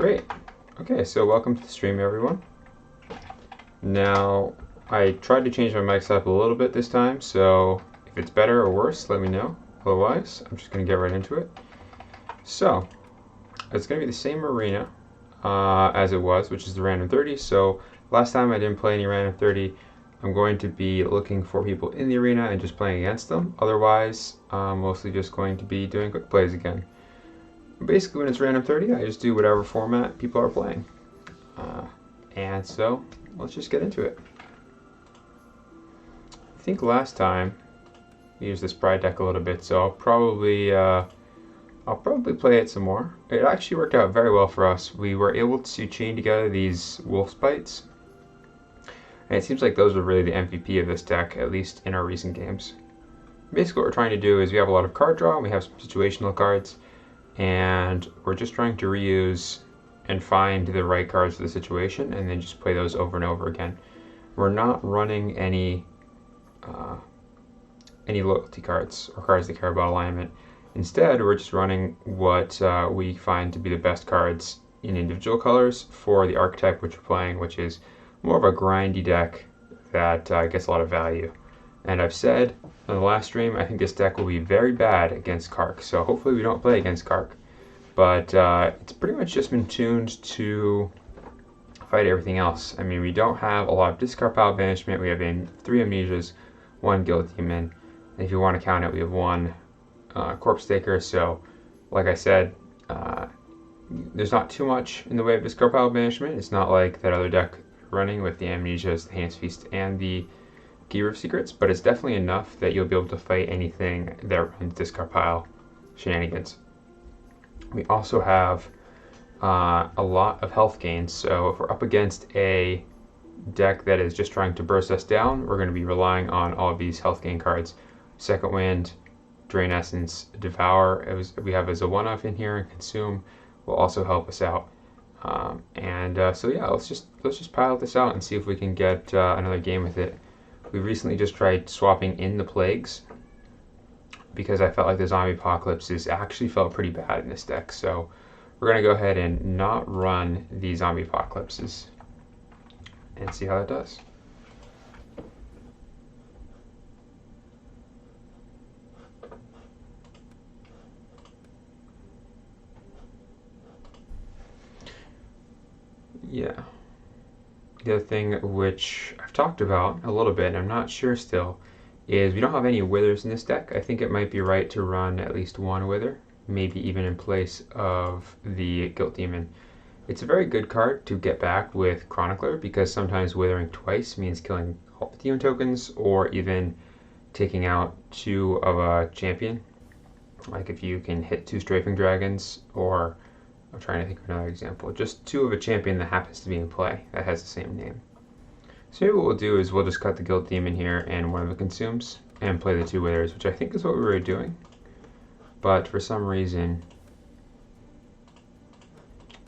Great. Okay, so welcome to the stream, everyone. Now, I tried to change my mic setup a little bit this time, so if it's better or worse, let me know. Otherwise, I'm just going to get right into it. So, it's going to be the same arena as it was, which is the random 30. So, last time I didn't play any random 30. I'm going to be looking for people in the arena and just playing against them. Otherwise, I'm mostly just going to be doing quick plays again. Basically, when it's random 30, I just do whatever format people are playing. And so, let's just get into it. I think last time we used this Pride deck a little bit, so I'll probably play it some more. It actually worked out very well for us. We were able to chain together these Wolf Spites, and it seems like those were really the MVP of this deck, at least in our recent games. Basically, what we're trying to do is we have a lot of card draw, and we have some situational cards, and we're just trying to reuse and find the right cards for the situation, and then just play those over and over again. We're not running any loyalty cards or cards that care about alignment. Instead, we're just running what we find to be the best cards in individual colors for the archetype which we're playing, which is more of a grindy deck that gets a lot of value. And I've said on the last stream, I think this deck will be very bad against Kark, so hopefully we don't play against Kark. But it's pretty much just been tuned to fight everything else. I mean, we don't have a lot of discard pile banishment. We have 3 Amnesias, 1 Guild Demon, and if you want to count it, we have 1 Corpse Taker. So, like I said, there's not too much in the way of discard pile banishment. It's not like that other deck running with the Amnesias, the Heinous Feast, and the Gear of Secrets, but it's definitely enough that you'll be able to fight anything that runs discard pile shenanigans. We also have a lot of health gains, so if we're up against a deck that is just trying to burst us down, we're going to be relying on all of these health gain cards. Second Wind, Drain Essence, Devour, we have as a one-off in here, and Consume will also help us out. So yeah, let's just pile this out and see if we can get another game with it. We recently just tried swapping in the Plagues because I felt like the Zombie Apocalypses actually felt pretty bad in this deck. So we're going to go ahead and not run the Zombie Apocalypses and see how that does. Yeah. The other thing which I've talked about a little bit, and I'm not sure still, is we don't have any Withers in this deck. I think it might be right to run at least 1 Wither, maybe even in place of the Guilt Demon. It's a very good card to get back with Chronicler, because sometimes withering twice means killing all the demon tokens, or even taking out 2 of a champion. Like if you can hit 2 Strafing Dragons, or I'm trying to think of another example, just 2 of a champion that happens to be in play that has the same name. So maybe what we'll do is we'll just cut the Guild Demon here and one of the Consumes and play the 2 Withers, which I think is what we were doing. But for some reason,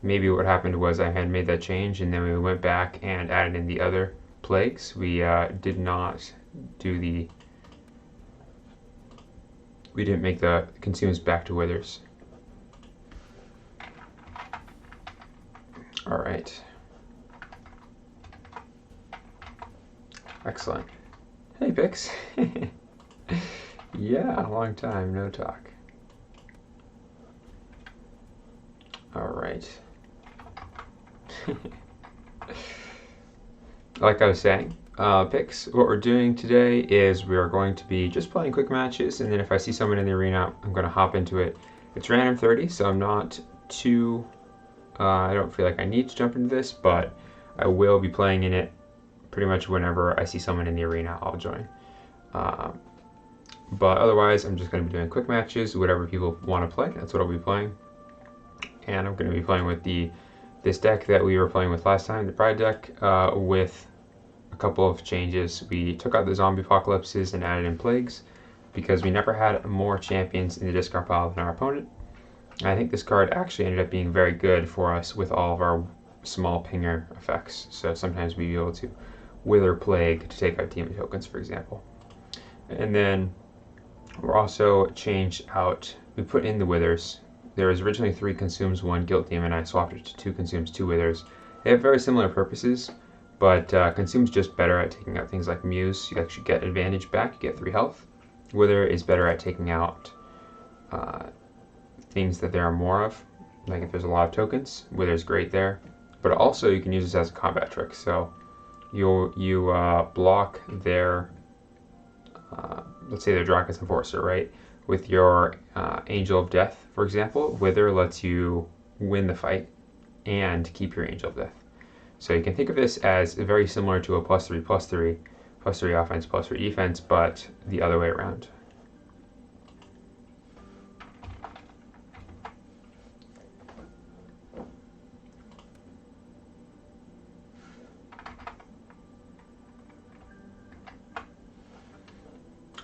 maybe what happened was I had made that change, and then we went back and added in the other Plagues. We did not do we didn't make the Consumes back to Withers. All right. Excellent. Hey, Pix. Yeah, long time, no talk. All right. Like I was saying, Pix, what we're doing today is we are going to be just playing quick matches, and then if I see someone in the arena, I'm going to hop into it. It's random 30, so I'm not too... I don't feel like I need to jump into this, but I will be playing in it pretty much whenever I see someone in the arena, I'll join. But otherwise, I'm just going to be doing quick matches, whatever people want to play, that's what I'll be playing. And I'm going to be playing with this deck that we were playing with last time, the Pride deck, with a couple of changes. We took out the Zombie Apocalypses and added in Plagues, because we never had more champions in the discard pile than our opponent. I think this card actually ended up being very good for us with all of our small pinger effects. So sometimes we'd be able to Wither Plague to take out demon tokens, for example. And then we're also changed out, we put in the Withers. There was originally 3 consumes 1 Guilt Demon, I swapped it to 2 consumes 2 Withers. They have very similar purposes, but Consume's just better at taking out things like Muse. You actually get advantage back, you get 3 health. Wither is better at taking out things that there are more of, like if there's a lot of tokens, Wither's great there. But also you can use this as a combat trick, so you block their, let's say their Drakus Enforcer, right? With your Angel of Death, for example, Wither lets you win the fight and keep your Angel of Death. So you can think of this as very similar to a +3/+3 offense, +3 defense, but the other way around.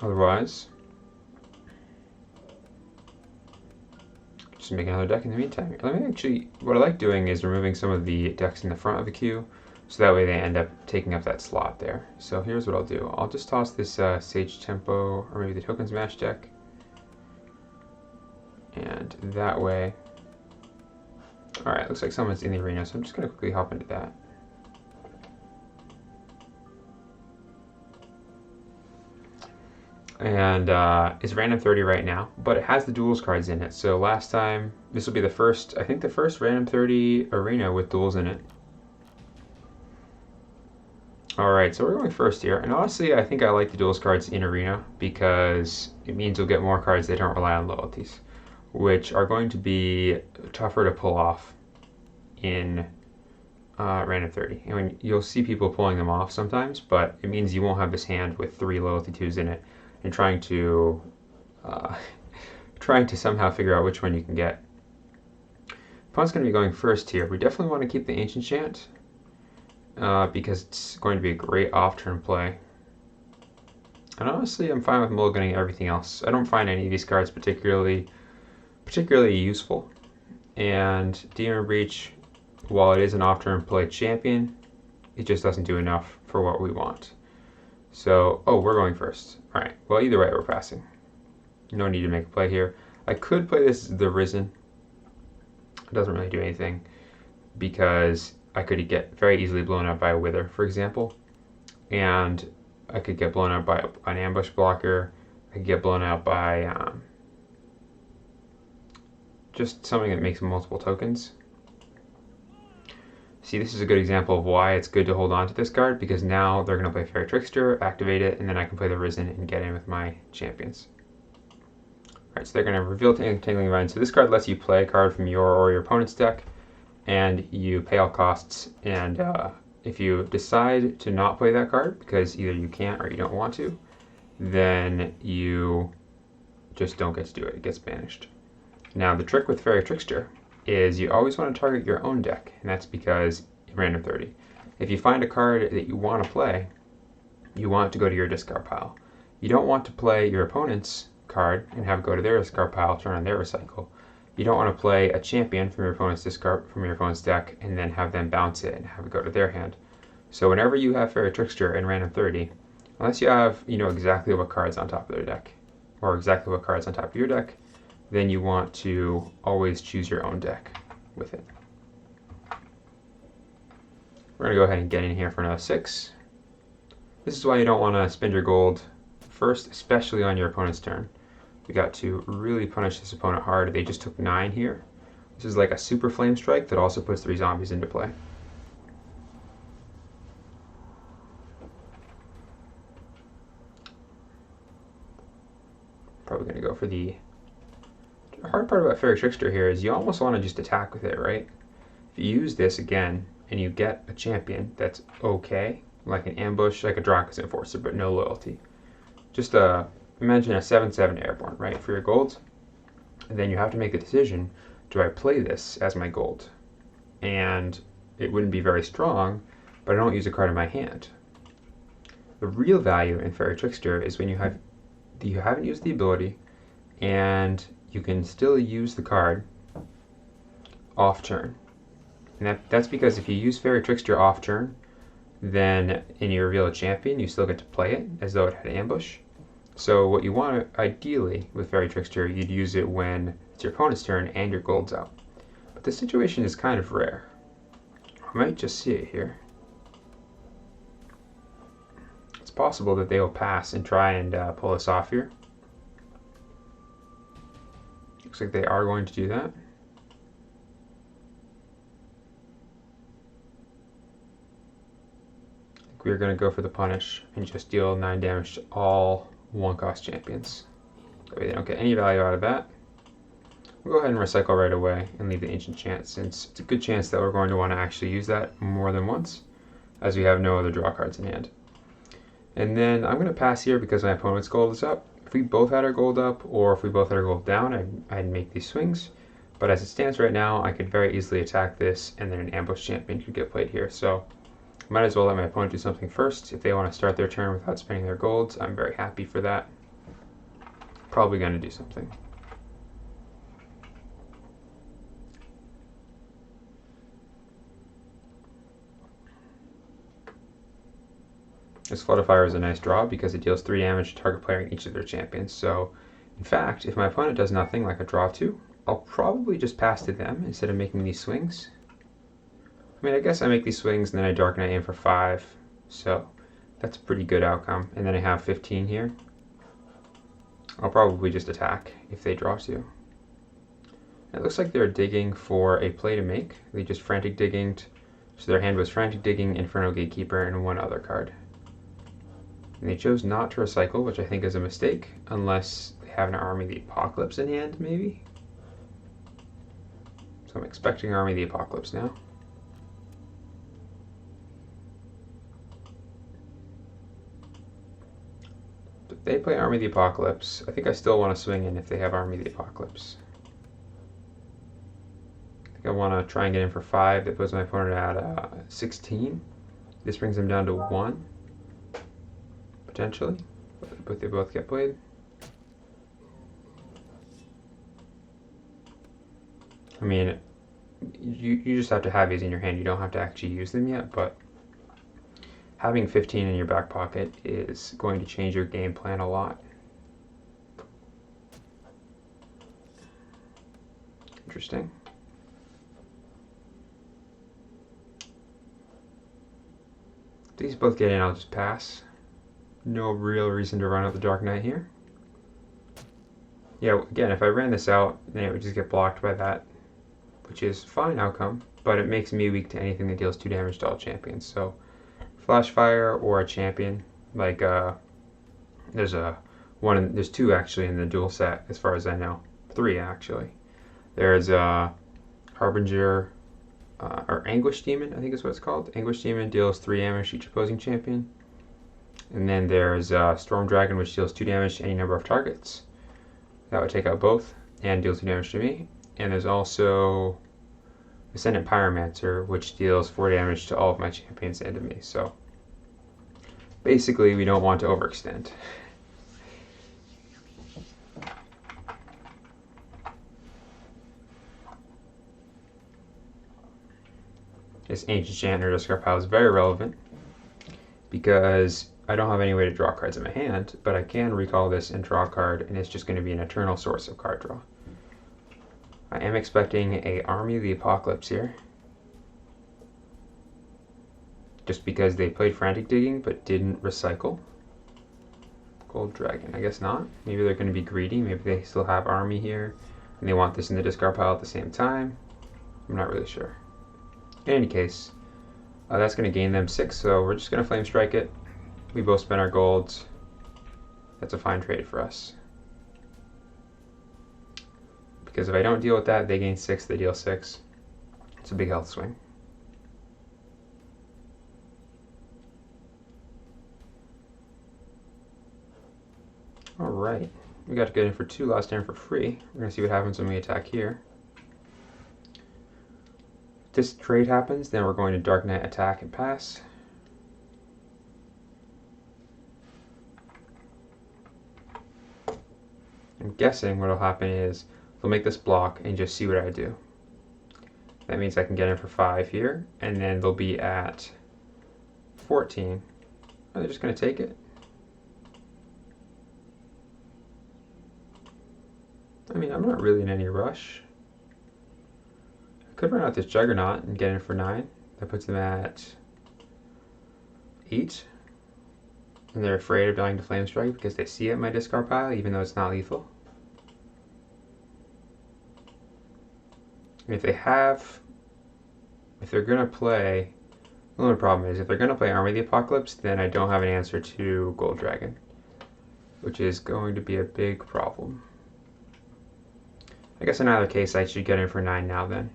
Otherwise, just make another deck in the meantime. Let me actually, what I like doing is removing some of the decks in the front of the queue, so that way they end up taking up that slot there. So here's what I'll do. I'll just toss this Sage Tempo, or maybe the Token Smash deck, and that way, alright, looks like someone's in the arena, so I'm just going to quickly hop into that. And it's random 30 right now, but it has the duels cards in it. So last time, this will be the first, I think the first random 30 arena with duels in it. Alright, so we're going first here, and honestly I think I like the duels cards in arena because it means you'll get more cards that don't rely on loyalties, which are going to be tougher to pull off in random 30. And when you'll see people pulling them off sometimes, but it means you won't have this hand with 3 loyalty 2s in it and trying to somehow figure out which one you can get. Opponent's going to be going first here. We definitely want to keep the Ancient Chant because it's going to be a great off-turn play. And honestly, I'm fine with mulliganing everything else. I don't find any of these cards particularly useful. And Demon Breach, while it is an off-turn play champion, it just doesn't do enough for what we want. So, oh, we're going first. Alright, well either way we're passing. No need to make a play here. I could play this the Risen. It doesn't really do anything because I could get very easily blown up by a Wither, for example. And I could get blown up by an ambush blocker. I could get blown out by just something that makes multiple tokens. See, this is a good example of why it's good to hold on to this card, because now they're going to play Fairy Trickster, activate it, and then I can play the Risen and get in with my champions. Alright, so they're going to reveal Tangling Vine. So this card lets you play a card from your or your opponent's deck, and you pay all costs, and if you decide to not play that card, because either you can't or you don't want to, then you just don't get to do it. It gets banished. Now, the trick with Fairy Trickster is you always want to target your own deck, and that's because in random 30, if you find a card that you want to play, you want it to go to your discard pile. You don't want to play your opponent's card and have it go to their discard pile, turn on their recycle. You don't want to play a champion from your opponent's discard, from your opponent's deck, and then have them bounce it and have it go to their hand. So whenever you have Fairy Trickster in random 30, unless you have, you know exactly what cards on top of their deck, or exactly what cards on top of your deck, then you want to always choose your own deck with it. We're going to go ahead and get in here for another 6. This is why you don't want to spend your gold first, especially on your opponent's turn. We got to really punish this opponent hard. They just took 9 here. This is like a super flame strike that also puts 3 zombies into play. Probably going to go for the hard part about Fairy Trickster here is you almost want to just attack with it, right? If you use this again and you get a champion that's okay, like an ambush, like a Drakus Enforcer, but no loyalty. Just imagine a 7/7 airborne, right, for your gold. And then you have to make a decision, do I play this as my gold? And it wouldn't be very strong, but I don't use a card in my hand. The real value in Fairy Trickster is when you haven't used the ability and you can still use the card off turn. And that's because if you use Fairy Trickster off turn, then and you reveal a champion, you still get to play it as though it had ambush. So what you want to, ideally, with Fairy Trickster, you'd use it when it's your opponent's turn and your gold's out. But this situation is kind of rare. I might just see it here. It's possible that they will pass and try and pull us off here. Looks like they are going to do that. We're going to go for the punish and just deal 9 damage to all 1-cost champions. That way they don't get any value out of that. We'll go ahead and recycle right away and leave the Ancient Chant, since it's a good chance that we're going to want to actually use that more than once, as we have no other draw cards in hand. And then I'm going to pass here because my opponent's gold is up. If we both had our gold up, or if we both had our gold down, I'd make these swings. But as it stands right now, I could very easily attack this, and then an ambush champion could get played here. So might as well let my opponent do something first. If they want to start their turn without spending their golds, I'm very happy for that. Probably going to do something. This Flood of Fire is a nice draw because it deals 3 damage to target player in each of their champions. So, in fact, if my opponent does nothing like a draw 2, I'll probably just pass to them instead of making these swings. I mean, I guess I make these swings and then I Dark Knight in for 5, so that's a pretty good outcome. And then I have 15 here. I'll probably just attack if they draw 2. It looks like they're digging for a play to make. They just frantic digging, so their hand was frantic digging, Inferno Gatekeeper, and one other card. And they chose not to recycle, which I think is a mistake, unless they have an Army of the Apocalypse in hand, maybe? So I'm expecting Army of the Apocalypse now. If they play Army of the Apocalypse, I think I still want to swing in if they have Army of the Apocalypse. I think I want to try and get in for 5. That puts my opponent at 16. This brings them down to 1. Potentially, but they both get played. I mean, you just have to have these in your hand. You don't have to actually use them yet, but having 15 in your back pocket is going to change your game plan a lot. Interesting. If these both get in, I'll just pass. No real reason to run out the Dark Knight here. Yeah, again, if I ran this out, then it would just get blocked by that, which is fine outcome, but it makes me weak to anything that deals 2 damage to all champions. So Flash Fire or a champion, like there's 2 actually in the dual set as far as I know. 3 actually. There's Harbinger or Anguish Demon, I think is what it's called. Anguish Demon deals 3 damage to each opposing champion. And then there's Storm Dragon, which deals 2 damage to any number of targets. That would take out both and deals 2 damage to me. And there's also Ascendant Pyromancer, which deals 4 damage to all of my champions and to me. So basically, we don't want to overextend. This Ancient Chant or discard pile is very relevant because I don't have any way to draw cards in my hand, but I can recall this and draw a card, and it's just going to be an eternal source of card draw. I am expecting a Army of the Apocalypse here, just because they played Frantic Digging but didn't recycle. Gold Dragon, I guess not. Maybe they're going to be greedy. Maybe they still have Army here, and they want this in the discard pile at the same time. I'm not really sure. In any case, that's going to gain them 6, so we're just going to Flame Strike it. We both spend our golds. That's a fine trade for us. Because if I don't deal with that, they gain 6, they deal 6. It's a big health swing. Alright, we got to get in for 2 last turn for free. We're going to see what happens when we attack here. If this trade happens, then we're going to Dark Knight attack and pass. I'm guessing what'll happen is they'll make this block and just see what I do. That means I can get in for 5 here, and then they'll be at 14. Are they just going to take it? I mean, I'm not really in any rush. I could run out this Juggernaut and get in for 9. That puts them at 8. And they're afraid of dying to Flame Strike because they see it in my discard pile, even though it's not lethal. And if they're going to play, the only problem is if they're going to play Army of the Apocalypse, then I don't have an answer to Gold Dragon, which is going to be a big problem. I guess in either case, I should get in for 9 now then,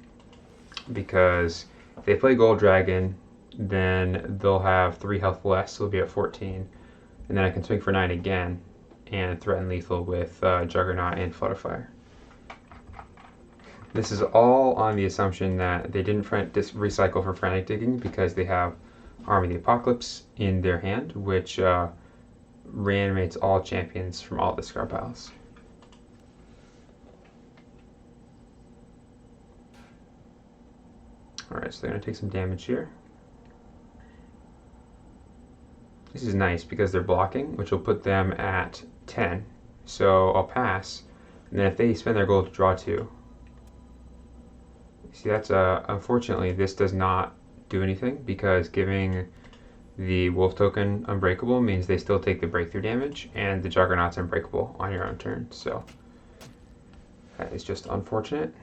because if they play Gold Dragon, then they'll have 3 health less, so they'll be at 14, and then I can swing for 9 again and threaten lethal with Juggernaut and Flood of Fire. This is all on the assumption that they didn't recycle for Frantic Digging because they have Army of the Apocalypse in their hand, which reanimates all champions from all discard piles. Alright, so they're going to take some damage here. This is nice because they're blocking, which will put them at 10. So I'll pass, and then if they spend their gold to draw 2. See, that's unfortunately this does not do anything because giving the Wolf token Unbreakable means they still take the breakthrough damage, and the Juggernaut's Unbreakable on your own turn. So that is just unfortunate.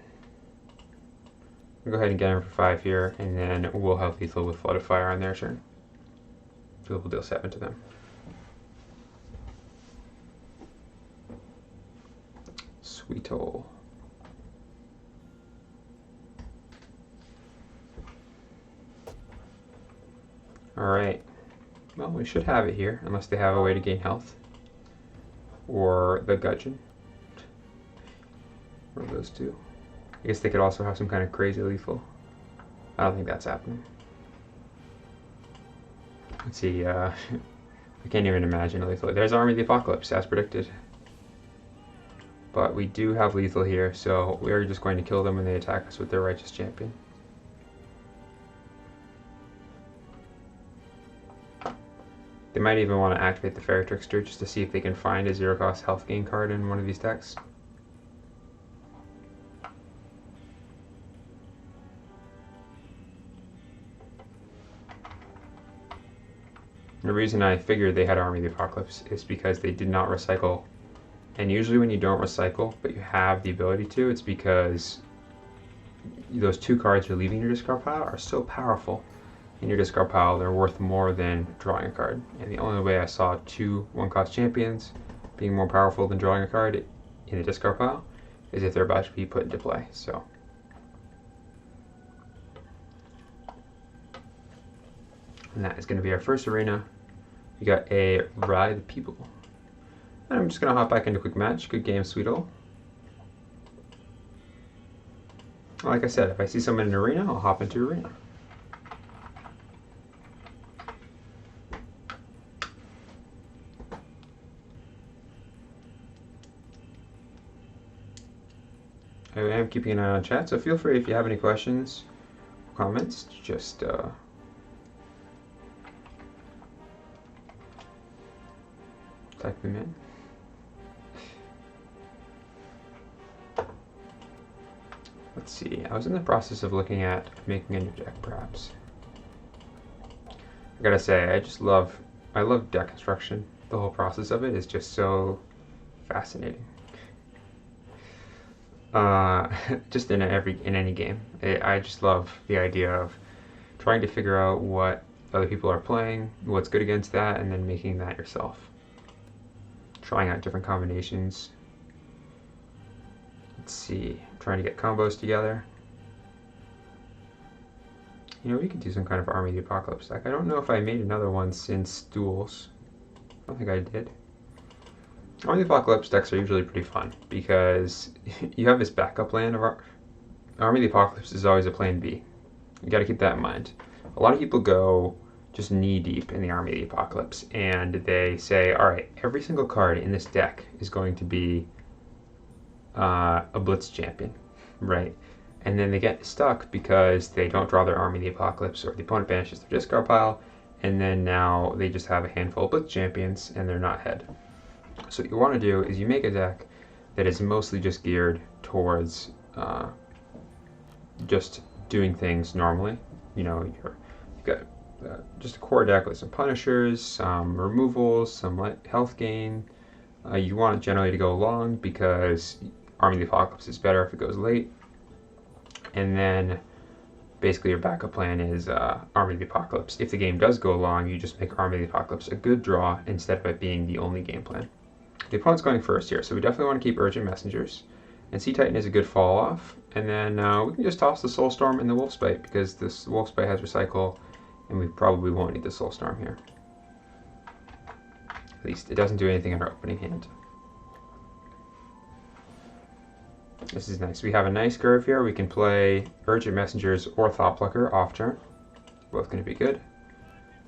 I'll go ahead and get him for 5 here, and then we'll have lethal with Flood of Fire on their turn. So we'll deal 7 to them. Sweet hole. Alright, well, we should have it here, unless they have a way to gain health. Or the Gudgeon. One of those two. I guess they could also have some kind of crazy lethal. I don't think that's happening. Let's see, I can't even imagine a lethal. There's Army of the Apocalypse, as predicted. But we do have lethal here, so we are just going to kill them when they attack us with their Righteous Champion. They might even want to activate the Fairy Trickster just to see if they can find a 0-cost health gain card in one of these decks. The reason I figured they had Army of the Apocalypse is because they did not recycle. And usually when you don't recycle, but you have the ability to, it's because those 2 cards you're leaving your discard pile are so powerful. In your discard pile, they're worth more than drawing a card. And the only way I saw 2 1-cost champions being more powerful than drawing a card in the discard pile is if they're about to be put into play. So, and that is going to be our first arena. We got a Ride the People. And I'm just going to hop back into quick match. Good game, Sweetle. Like I said, if I see someone in an arena, I'll hop into arena. I am keeping an eye on chat, so feel free if you have any questions, comments, just type them in. Let's see, I was in the process of looking at making a new deck, perhaps. I gotta say, I love deck construction. The whole process of it is just so fascinating. Just in any game, I just love the idea of trying to figure out what other people are playing, what's good against that, and then making that yourself. Trying out different combinations. Let's see, trying to get combos together. You know, we could do some kind of Army of the Apocalypse deck. I don't know if I made another one since Duels. I don't think I did. Army of the Apocalypse decks are usually pretty fun because you have this backup land of Army of the Apocalypse is always a plan B. You got to keep that in mind. A lot of people go just knee deep in the Army of the Apocalypse and they say, all right, every single card in this deck is going to be a Blitz champion, right? And then they get stuck because they don't draw their Army of the Apocalypse or the opponent banishes their discard pile, and then now they just have a handful of Blitz champions and they're not head. So what you want to do is you make a deck that is mostly just geared towards just doing things normally. You know, you've got just a core deck with some punishers, some removals, some health gain. You want it generally to go long because Army of the Apocalypse is better if it goes late. And then basically your backup plan is Army of the Apocalypse. If the game does go long, you just make Army of the Apocalypse a good draw instead of it being the only game plan. The opponent's going first here, so we definitely want to keep Urgent Messengers. And Sea Titan is a good fall off. And then we can just toss the Soulstorm and the Wolfspite because this Wolfspite has Recycle, and we probably won't need the Soulstorm here. At least it doesn't do anything in our opening hand. This is nice. We have a nice curve here. We can play Urgent Messengers or Thought Plucker off turn. Both going to be good.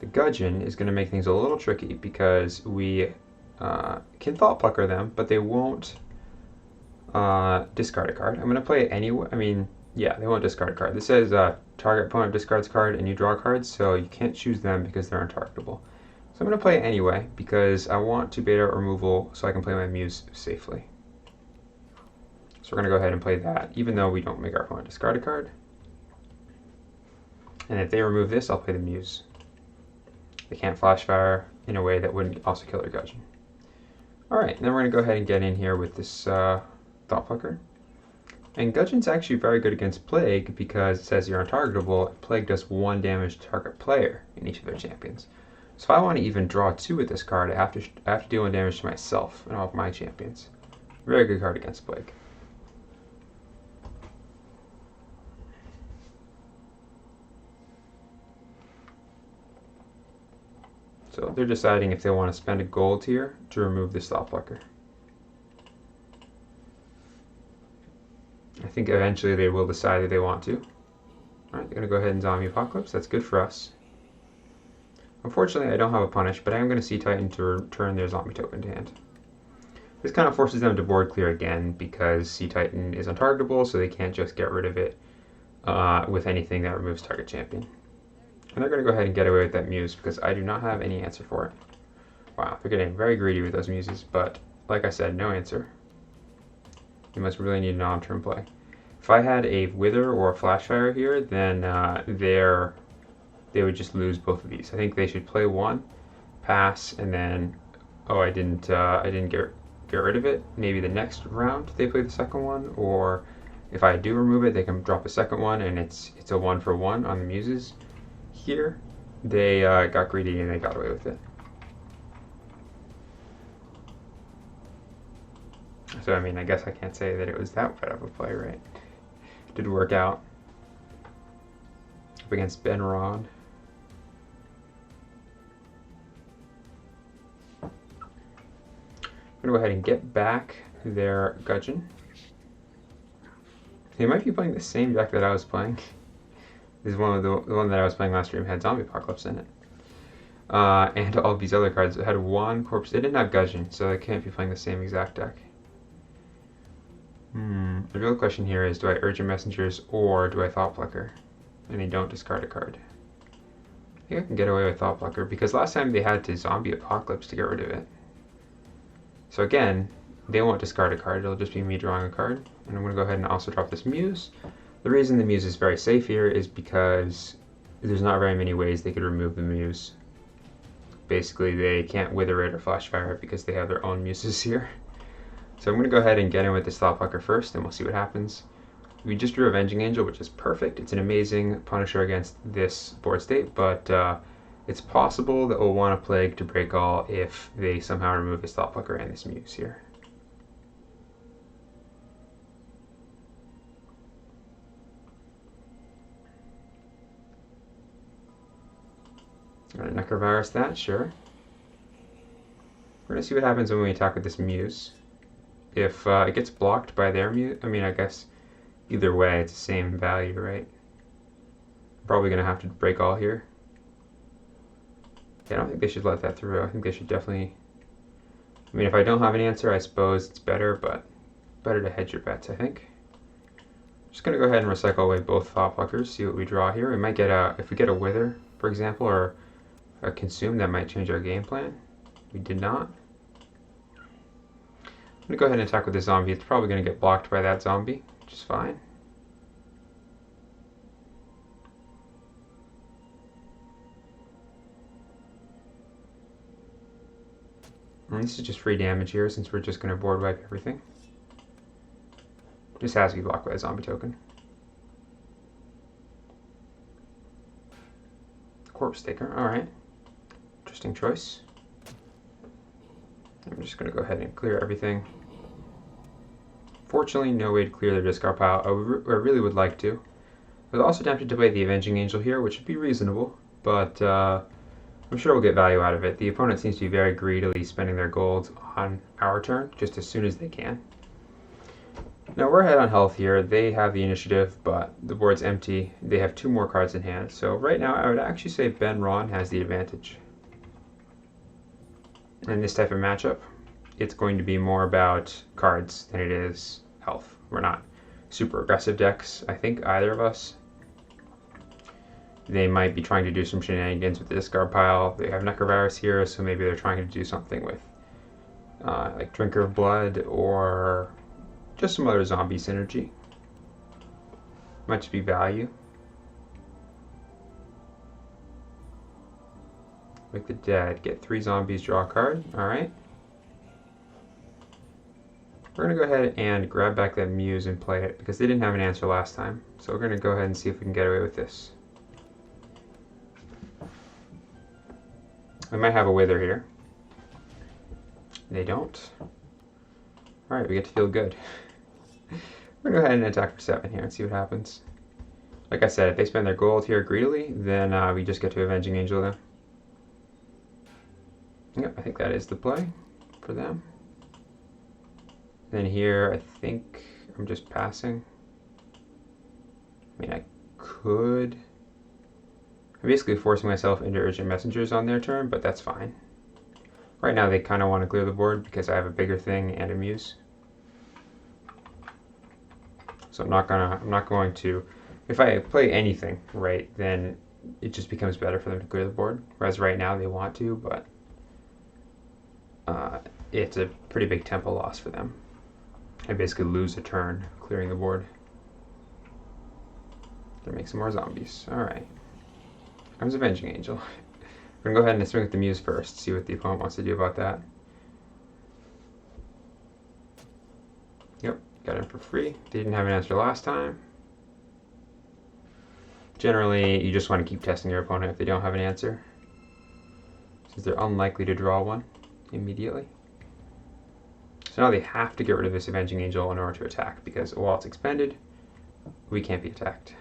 The Gudgeon is going to make things a little tricky because we can Thought Plucker them, but they won't discard a card. I'm going to play it anyway. I mean, yeah, they won't discard a card. This says target opponent discards card and you draw cards, so you can't choose them because they're untargetable. So I'm going to play it anyway because I want to bait out removal so I can play my Muse safely. So we're going to go ahead and play that, even though we don't make our opponent discard a card. And if they remove this, I'll play the Muse. They can't Flash Fire in a way that wouldn't also kill their Gudgeon. Alright, then we're going to go ahead and get in here with this Thought Plucker. And Gudgeon's actually very good against Plague because it says you're untargetable. Plague does 1 damage to target player in each of their champions. So if I want to even draw 2 with this card, I have to deal 1 damage to myself and all of my champions. Very good card against Plague. So they're deciding if they want to spend a gold here to remove this Thought Plucker. I think eventually they will decide that they want to. Alright, they're going to go ahead and Zombie Apocalypse. That's good for us. Unfortunately, I don't have a punish, but I am going to Sea Titan to return their zombie token to hand. This kind of forces them to board clear again because Sea Titan is untargetable, so they can't just get rid of it with anything that removes target champion. And they're going to go ahead and get away with that Muse because I do not have any answer for it. Wow, they're getting very greedy with those Muses, but like I said, no answer. You must really need an on-turn play. If I had a Wither or a Flashfire here, then they would just lose both of these. I think they should play one, pass, and then I didn't get rid of it. Maybe the next round they play the second one, or if I do remove it, they can drop a second one, and it's a 1-for-1 on the Muses. Here, they got greedy and they got away with it. So I mean, I guess I can't say that it was that bad of a play, right? It did work out. Up against Ben Rod. I'm gonna go ahead and get back their Gudgeon. They might be playing the same deck that I was playing. This is the one that I was playing last stream had Zombie Apocalypse in it. And all these other cards. It had 1 corpse. They didn't have Gudgeon, so they can't be playing the same exact deck. The real question here is, do I Urgent Messengers or do I Thought Plucker? And they don't discard a card. I think I can get away with Thought Plucker because last time they had to Zombie Apocalypse to get rid of it. So again, they won't discard a card. It'll just be me drawing a card. And I'm going to go ahead and also drop this Muse. The reason the Muse is very safe here is because there's not very many ways they could remove the Muse. Basically, they can't Wither it or Flash Fire it because they have their own Muses here. So I'm going to go ahead and get in with this Thought Plucker first, and we'll see what happens. We just drew Avenging Angel, which is perfect. It's an amazing Punisher against this board state, but it's possible that we'll want a Plague to break all if they somehow remove this Thought Plucker and this Muse here. Alright, Necrovirus that, sure. We're going to see what happens when we attack with this Muse. If it gets blocked by their Muse, I mean, I guess either way it's the same value, right? Probably going to have to break all here. Yeah, I don't think they should let that through. I think they should definitely... I mean, if I don't have an answer, I suppose it's better, but better to hedge your bets, I think. Just going to go ahead and recycle away both Thought Pluckers, see what we draw here. We might get a... If we get a Wither, for example, or a Consume, that might change our game plan. We did not. I'm going to go ahead and attack with this zombie. It's probably going to get blocked by that zombie, which is fine. And this is just free damage here since we're just going to board wipe everything. Just has to be blocked by a zombie token. Corpse Taker, alright. Interesting choice. I'm just going to go ahead and clear everything. Fortunately, no way to clear the discard pile. I really would like to. I was also tempted to play the Avenging Angel here, which would be reasonable, but I'm sure we'll get value out of it. The opponent seems to be very greedily spending their gold on our turn, just as soon as they can. Now we're ahead on health here. They have the initiative, but the board's empty. They have 2 more cards in hand. So right now I would actually say Ben Ron has the advantage. In this type of matchup, it's going to be more about cards than it is health. We're not super aggressive decks, I think, either of us. They might be trying to do some shenanigans with the discard pile. They have Necrovirus here, so maybe they're trying to do something with like Drinker of Blood or just some other zombie synergy. Might just be value. Wake the Dead. Get 3 zombies, draw a card. Alright. We're going to go ahead and grab back that Muse and play it because they didn't have an answer last time. So we're going to go ahead and see if we can get away with this. We might have a Wither here. They don't. Alright, we get to feel good. We're going to go ahead and attack for 7 here and see what happens. Like I said, if they spend their gold here greedily, then we just get to Avenging Angel them. Yep, I think that is the play for them. Then here, I think I'm just passing. I mean, I could... I'm basically forcing myself into Urgent Messengers on their turn, but that's fine. Right now they kind of want to clear the board because I have a bigger thing and a Muse. So I'm not going to, if I play anything, right, then it just becomes better for them to clear the board. Whereas right now they want to, but it's a pretty big tempo loss for them. I basically lose a turn clearing the board. Gonna make some more zombies. Alright. Comes Avenging Angel. We're gonna go ahead and swing with the Muse first, see what the opponent wants to do about that. Yep, got him for free. They didn't have an answer last time. Generally, you just want to keep testing your opponent if they don't have an answer, since they're unlikely to draw one immediately. So now they have to get rid of this Avenging Angel in order to attack, because while it's expended, we can't be attacked.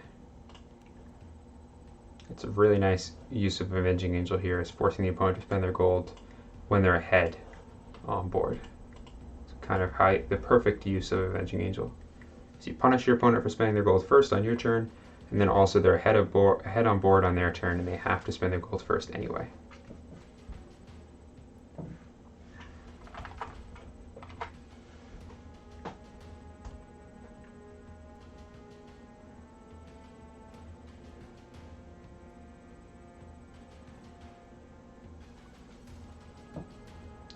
It's a really nice use of Avenging Angel here, is forcing the opponent to spend their gold when they're ahead on board. It's kind of the perfect use of Avenging Angel. So you punish your opponent for spending their gold first on your turn, and then also they're ahead on board on their turn, and they have to spend their gold first anyway.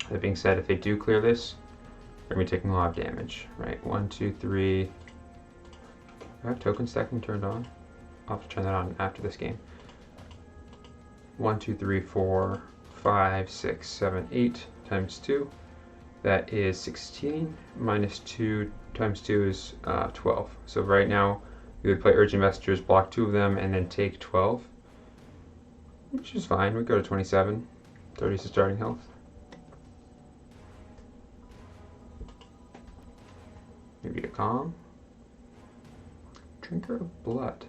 That being said, if they do clear this, they're going to be taking a lot of damage, right? 1, 2, 3. Do I have token stacking turned on? I'll have to turn that on after this game. 1, 2, 3, 4, 5, 6, 7, 8 times 2. That is 16 minus 2 times 2 is 12. So right now, we would play Urgent Messengers, block 2 of them, and then take 12. Which is fine. We go to 27. 30 is the starting health. Maybe a calm. Drinker of Blood.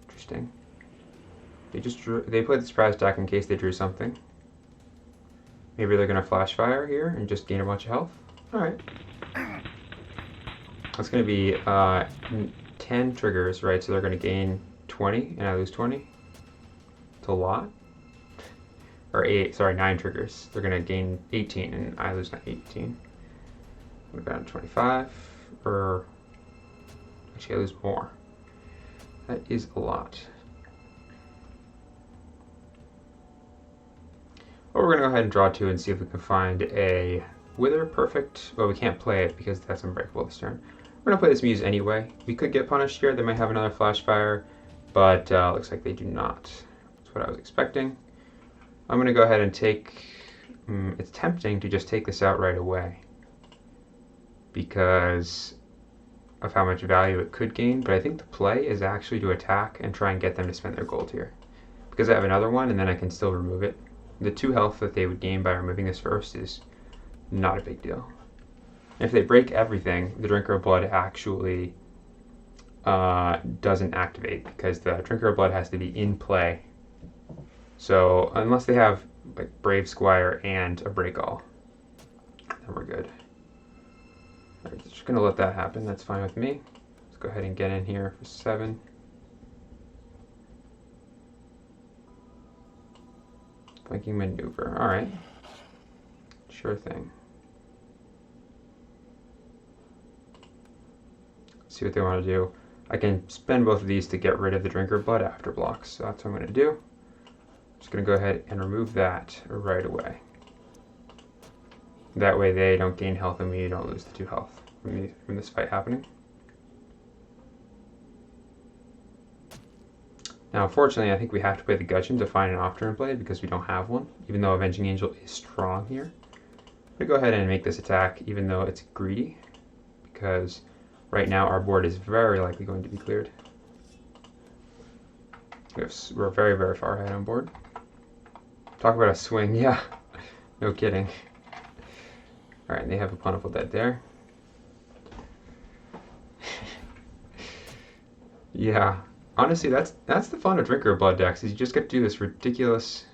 Interesting. They played the surprise attack in case they drew something. Maybe they're gonna flash fire here and just gain a bunch of health. Alright. That's gonna be 10 triggers, right? So they're gonna gain 20 and I lose 20. It's a lot. Or 9 triggers. They're gonna gain 18 and I lose 18. We're down to 25. Or actually I lose more. That is a lot. Well, we're going to go ahead and draw 2 and see if we can find a Wither, perfect. Well, we can't play it because that's unbreakable this turn. We're going to play this Muse anyway. We could get punished here. They might have another Flash Fire, but looks like they do not. That's what I was expecting. I'm going to go ahead and take... it's tempting to just take this out right away because of how much value it could gain, but I think the play is actually to attack and try and get them to spend their gold here. Because I have another one, and then I can still remove it. The 2 health that they would gain by removing this first is not a big deal. If they break everything, the Drinker of Blood actually doesn't activate because the Drinker of Blood has to be in play. So unless they have like Brave Squire and a Break All, then we're good. I'm just going to let that happen. That's fine with me. Let's go ahead and get in here for 7. Flanking maneuver. All right. Sure thing. See what they want to do. I can spend both of these to get rid of the Drinker of Blood after blocks. So that's what I'm going to do. Just going to go ahead and remove that right away. That way they don't gain health and we don't lose the 2 health from this fight happening. Now, unfortunately, I think we have to play the Gudgeon to find an off-turn play because we don't have one, even though Avenging Angel is strong here. I'm going to go ahead and make this attack, even though it's greedy, because right now our board is very likely going to be cleared. We're very, very far ahead on board. Talk about a swing, yeah. No kidding. Alright, they have a Plentiful Dead there. Yeah. Honestly, that's the fun of Drinker of Blood decks, is you just get to do this ridiculous...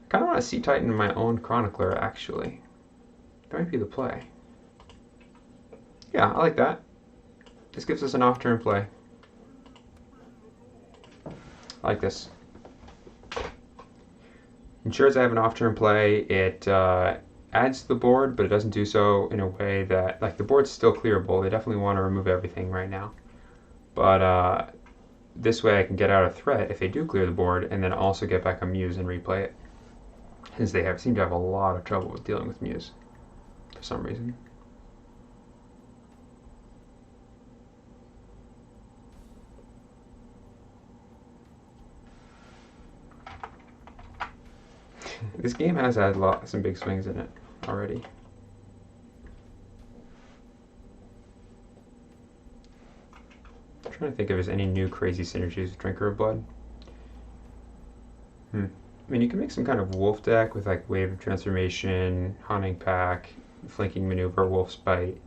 I kind of want to Sea Titan my own Chronicler, actually. That might be the play. Yeah, I like that. This gives us an off-turn play. I like this. Ensures I have an off-turn play. It adds to the board, but it doesn't do so in a way that... Like, the board's still clearable. They definitely want to remove everything right now. But this way I can get out a threat if they do clear the board, and then also get back a Muse and replay it. Since they seem to have a lot of trouble with dealing with Muse for some reason. This game has had some big swings in it already. I'm trying to think if there's any new crazy synergies with Drinker of Blood. I mean, you can make some kind of wolf deck with like Wave of Transformation, Haunting Pack, Flanking Maneuver, Wolf's Bite,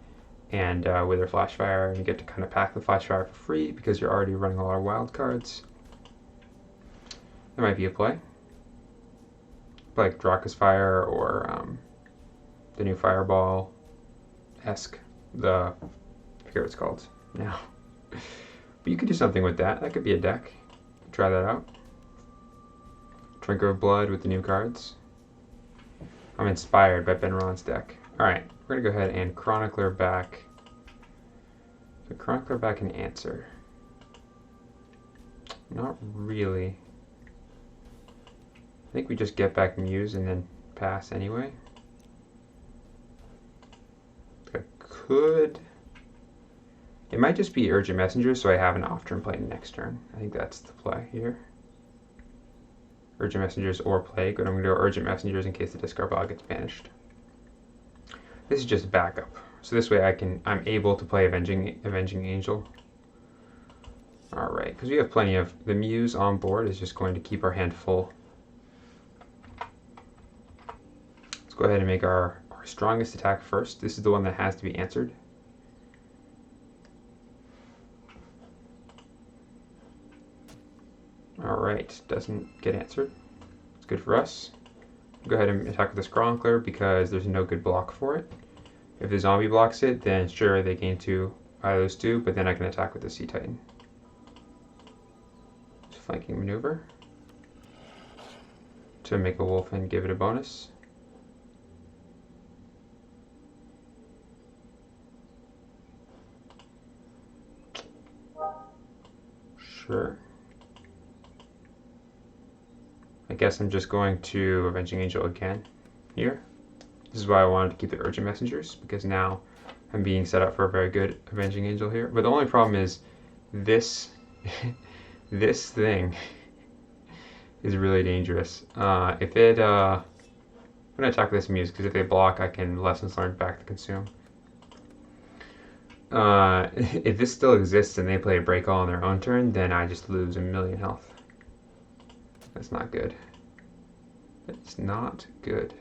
and Wither Flashfire, and you get to kind of pack the Flashfire for free because you're already running a lot of wild cards. That might be a play. Like Draka's Fire or the new Fireball-esque. I forget what it's called now. But you could do something with that. That could be a deck. Try that out. Drinker of Blood with the new cards. I'm inspired by Ben Ron's deck. Alright, we're going to go ahead and Chronicler back. So Chronicler back and answer. Not really. I think we just get back Muse and then pass anyway. I could... It might just be Urgent Messenger, so I have an off-turn play next turn. I think that's the play here. Urgent Messengers or Plague, but I'm going to go Urgent Messengers in case the discard pile gets banished. This is just backup, so this way I'm able to play Avenging Angel. All right, because we have plenty of the Muse on board is just going to keep our hand full. Let's go ahead and make our strongest attack first. This is the one that has to be answered. Alright, doesn't get answered. It's good for us. Go ahead and attack with this Chronicler because there's no good block for it. If the zombie blocks it, then sure, they gain 2 out of those 2, but then I can attack with the Sea Titan. Just Flanking Maneuver to make a wolf and give it a bonus. Sure. I guess I'm just going to Avenging Angel again here. This is why I wanted to keep the Urgent Messengers, because now I'm being set up for a very good Avenging Angel here. But the only problem is this this thing is really dangerous. If it I'm gonna attack this Muse, because if they block, I can Lessons Learned back to consume. If this still exists and they play a Break All on their own turn, then I just lose 1,000,000 health. That's not good. It's not good.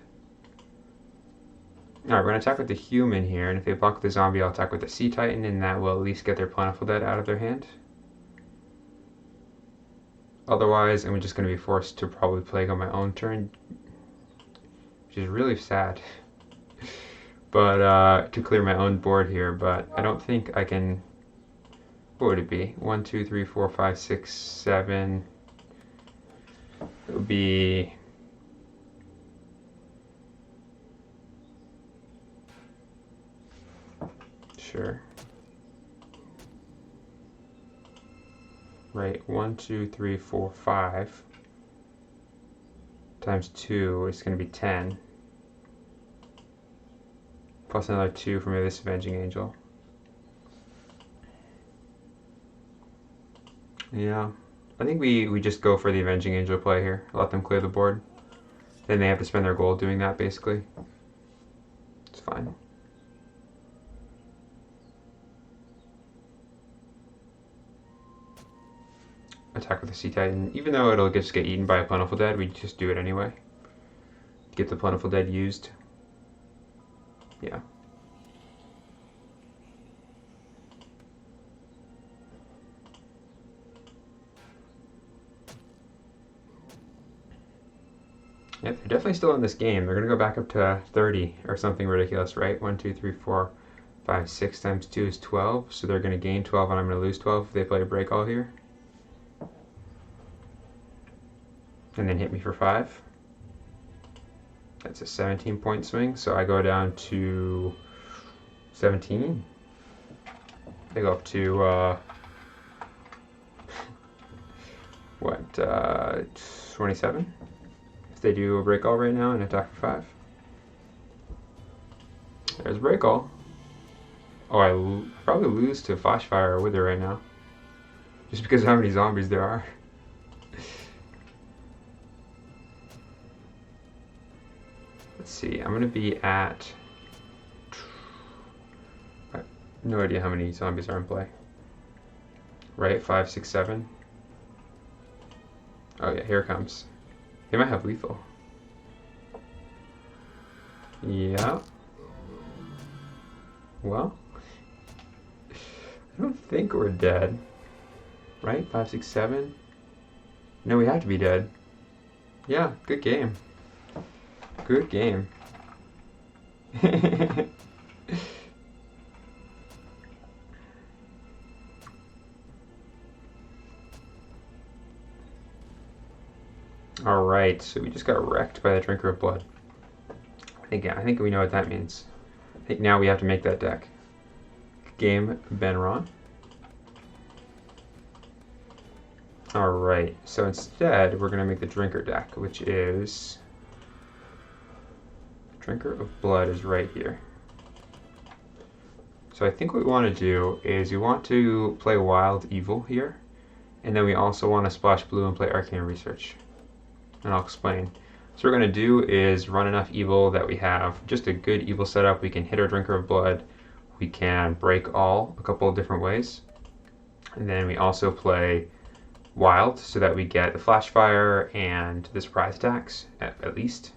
Alright, we're going to attack with the human here, and if they block the zombie, I'll attack with the Sea Titan, and that will at least get their Plentiful Dead out of their hand. Otherwise, I'm just going to be forced to probably Plague on my own turn, which is really sad. But, to clear my own board here, but I don't think I can... What would it be? 1, 2, 3, 4, 5, 6, 7... It would be... Sure. Right, 1, 2, 3, 4, 5 times 2 is going to be 10. Plus another 2 from this Avenging Angel. Yeah, I think we just go for the Avenging Angel play here. Let them clear the board. Then they have to spend their gold doing that, basically. It's fine. Attack with the Sea Titan. Even though it'll just get eaten by a Plentiful Dead, we just do it anyway. Get the Plentiful Dead used. Yeah. Yep, they're definitely still in this game. They're going to go back up to 30 or something ridiculous, right? 1, 2, 3, 4, 5, 6 times 2 is 12. So they're going to gain 12 and I'm going to lose 12 if they play a Break All here. And then hit me for 5. That's a 17-point swing, so I go down to 17. They go up to, what, 27? If they do a Break All right now and attack for 5. There's a Break All. Oh, I probably lose to Flashfire or Wither right now. Just because of how many zombies there are. Let's see, I'm going to be at... I have no idea how many zombies are in play. Right, 5, 6, 7. Oh yeah, here it comes. They might have lethal. Yeah. Well, I don't think we're dead. Right, 5, 6, 7. No, we have to be dead. Yeah, good game. Good game. Alright, so we just got wrecked by the Drinker of Blood. I think we know what that means. I think now we have to make that deck. Game Benron. Alright, so instead we're going to make the Drinker deck, which is... Drinker of Blood is right here. So I think what we want to do is we want to play Wild Evil here, and then we also want to splash blue and play Arcane Research. And I'll explain. So what we're going to do is run enough evil that we have just a good evil setup. We can hit our Drinker of Blood. We can break all a couple of different ways. And then we also play Wild so that we get the Flashfire and the surprise attacks at least.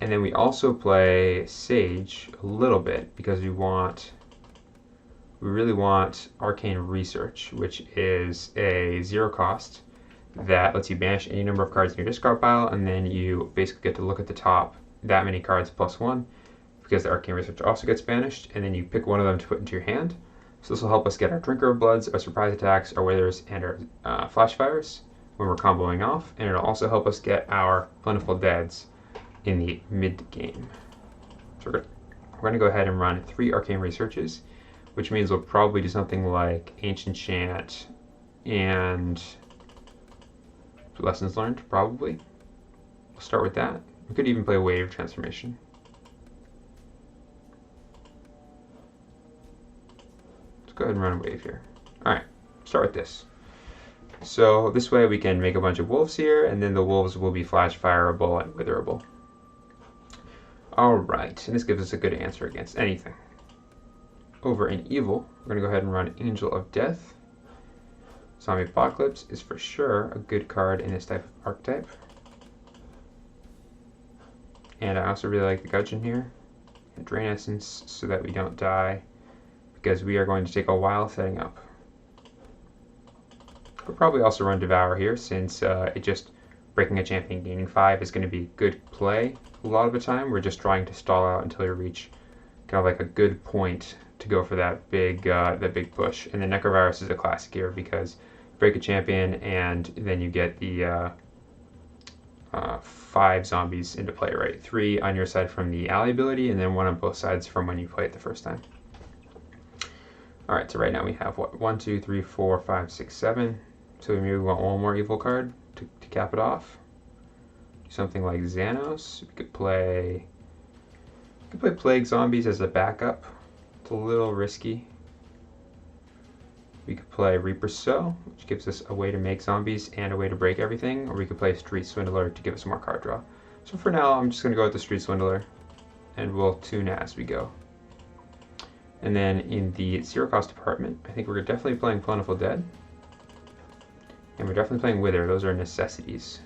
And then we also play Sage a little bit because we really want Arcane Research, which is a 0 cost that lets you banish any number of cards in your discard pile, and then you basically get to look at the top that many cards plus 1 because the Arcane Research also gets banished, and then you pick one of them to put into your hand. So this will help us get our Drinker of Bloods, our Surprise Attacks, our Withers, and our Flashfires when we're comboing off, and it'll also help us get our Plentiful Deads in the mid-game. So we're going to go ahead and run 3 Arcane Researches, which means we'll probably do something like Ancient Chant and Lessons Learned, probably. We'll start with that. We could even play Wave Transformation. go ahead and run a wave here. Alright, start with this. So this way we can make a bunch of wolves here, and then the wolves will be flash fireable and witherable. Alright, and this gives us a good answer against anything. Over in evil, we're going to go ahead and run Angel of Death. Zombie Apocalypse is for sure a good card in this type of archetype. And I also really like the Gudgeon here. And Drain Essence so that we don't die, because we are going to take a while setting up. We'll probably also run Devour here, since it just breaking a champion gaining 5 is going to be good play a lot of the time. We're just trying to stall out until we reach kind of like a good point to go for that big push. And the Necrovirus is a classic here because break a champion and then you get the 5 zombies into play, right? 3 on your side from the ally ability, and then 1 on both sides from when you play it the first time. Alright, so right now we have what? 1, 2, 3, 4, 5, 6, 7. So we maybe want one more evil card to cap it off. Something like Xanos. We could play Plague Zombies as a backup. It's a little risky. We could play Reaper Sow, which gives us a way to make zombies and a way to break everything, or we could play Street Swindler to give us more card draw. So for now, I'm just going to go with the Street Swindler, and we'll tune as we go. And then in the zero cost department, I think we're definitely playing Plentiful Dead. And we're definitely playing Wither. Those are necessities.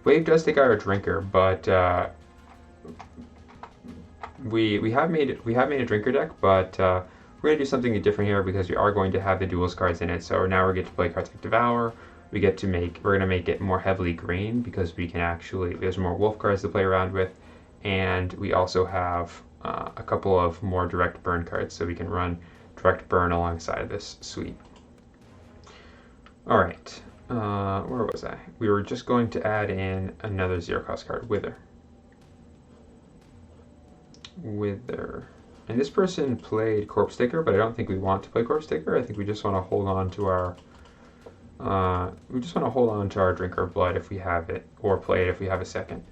Wave does take our Drinker, but we have made a Drinker deck, but we're going to do something different here because we are going to have the duels cards in it. So now we get to play cards like Devour. We're going to make it more heavily green because we can actually, there's more wolf cards to play around with, and we also have a couple of more direct burn cards, so we can run direct burn alongside this suite. Alright, where was I? We were just going to add in another zero cost card, Wither. And this person played Corpse Sticker, but I don't think we want to play Corpse Sticker. I think we just want to hold on to our Drinker of Blood if we have it, or play it if we have a second.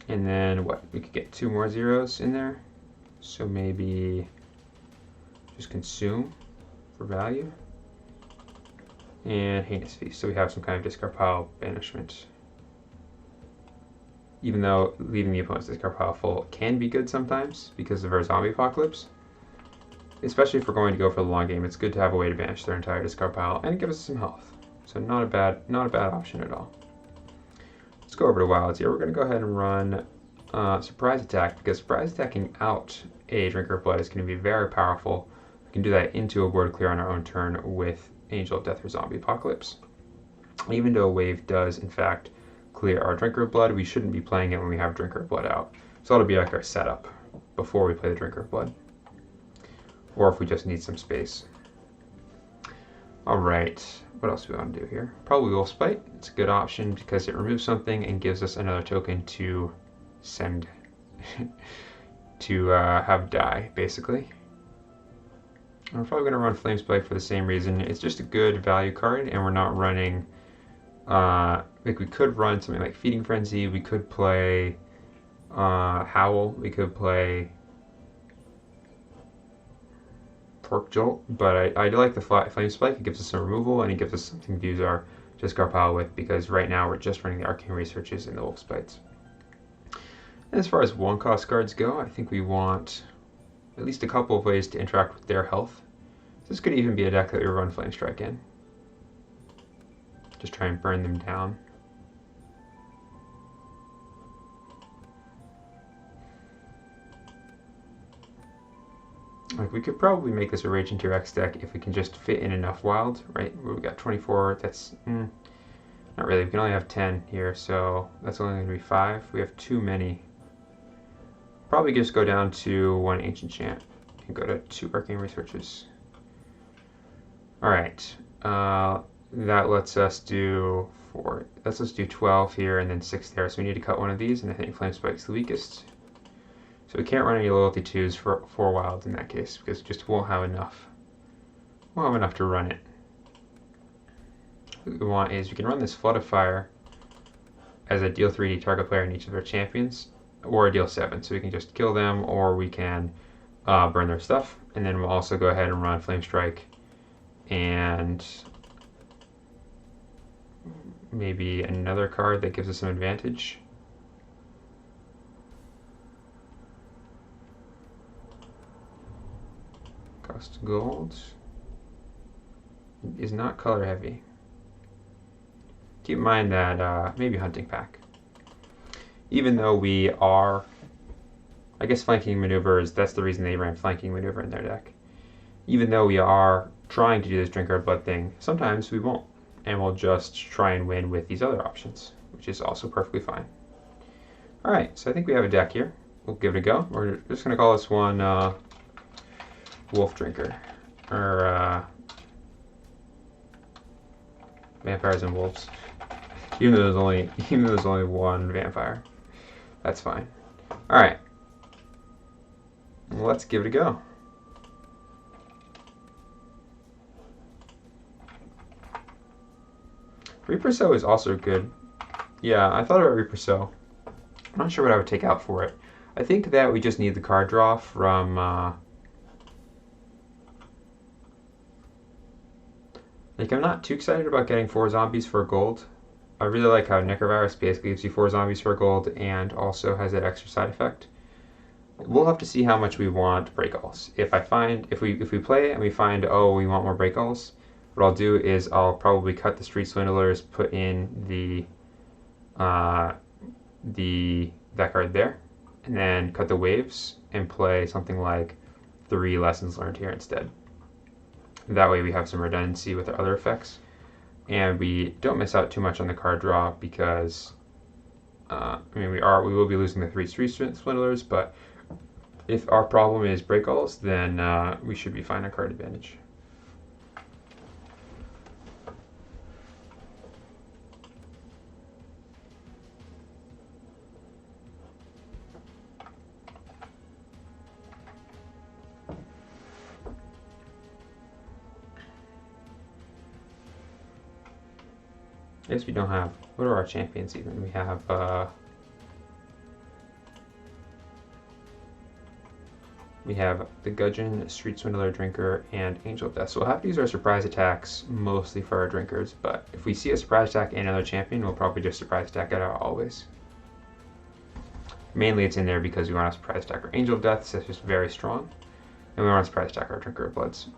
And then what? We could get 2 more zeros in there. So maybe just Consume for value. And Heinous Feast. So we have some kind of discard pile banishment. Even though leaving the opponent's discard pile full can be good sometimes because of our Zombie Apocalypse. Especially if we're going to go for the long game, it's good to have a way to banish their entire discard pile and give us some health. So not a bad option at all. Let's go over to Wilds here. We're going to go ahead and run Surprise Attack, because Surprise Attacking out a Drinker of Blood is going to be very powerful. We can do that into a board clear on our own turn with Angel of Death or Zombie Apocalypse. Even though Wave does, in fact, clear our Drinker of Blood, we shouldn't be playing it when we have Drinker of Blood out. So that'll be like our setup before we play the Drinker of Blood. Or if we just need some space. Alright, what else do we want to do here? Probably Wolfspite. It's a good option because it removes something and gives us another token to send to have die, basically. I'm probably going to run Flamespike for the same reason. It's just a good value card, and we're not running like we could run something like Feeding Frenzy, we could play Howl, we could play Torque Jolt, but I do like the Flamespike. It gives us some removal, and it gives us something to use our discard pile with, because right now we're just running the Arcane Researches and the Wolfspites. And as far as one cost cards go, I think we want at least a couple of ways to interact with their health. This could even be a deck that we run Flame Strike in. Just try and burn them down. Like, we could probably make this a Raging T-Rex deck if we can just fit in enough wild, right? Where we got 24, that's not really. We can only have 10 here, so that's only going to be 5. We have too many. Probably just go down to 1 Ancient Chant and go to 2 Arcane Researches. Alright, that lets us do 4. Let's do 12 here and then 6 there, so we need to cut one of these, and I think Flamespike's the weakest. So we can't run any loyalty 2s for wilds in that case, because we just won't have enough. Won't have enough to run it. What we want is we can run this Flood of Fire as a deal 3 to target player in each of their champions, or deal 7. So we can just kill them, or we can burn their stuff. And then we'll also go ahead and run Flame Strike and maybe another card that gives us some advantage. Cost gold. Is not color heavy. Keep in mind that maybe Hunting Pack. Even though we are, I guess Flanking Maneuvers, that's the reason they ran Flanking Maneuver in their deck. Even though we are trying to do this Drinker of Blood thing, sometimes we won't. And we'll just try and win with these other options, which is also perfectly fine. Alright, so I think we have a deck here. We'll give it a go. We're just going to call this one Wolf Drinker. Or Vampires and Wolves. Even though there's only one vampire. That's fine. Alright. Let's give it a go. Reaper Sow is also good. Yeah, I thought about Reaper Sow. I'm not sure what I would take out for it. I think that we just need the card draw from like, I'm not too excited about getting 4 zombies for gold. I really like how Necrovirus basically gives you 4 zombies for gold and also has that extra side effect. We'll have to see how much we want Breakalls. If we play it and we find, oh, we want more Breakalls, what I'll do is I'll probably cut the Street Swindlers, put in that card there, and then cut the Waves and play something like 3 Lessons Learned here instead. That way we have some redundancy with our other effects, and we don't miss out too much on the card draw because we will be losing the 3 Street Swindlers, but if our problem is Breakalls, then we should be fine on card advantage. I guess we don't have, what are our champions even? We have the Gudgeon, Street Swindler, Drinker, and Angel of Death. So we'll have to use our surprise attacks mostly for our drinkers, but if we see a surprise attack and another champion, we'll probably just surprise attack it out always. Mainly it's in there because we want to surprise attack our Angel of Deaths, that's just very strong, and we want to surprise attack our Drinker of Bloods.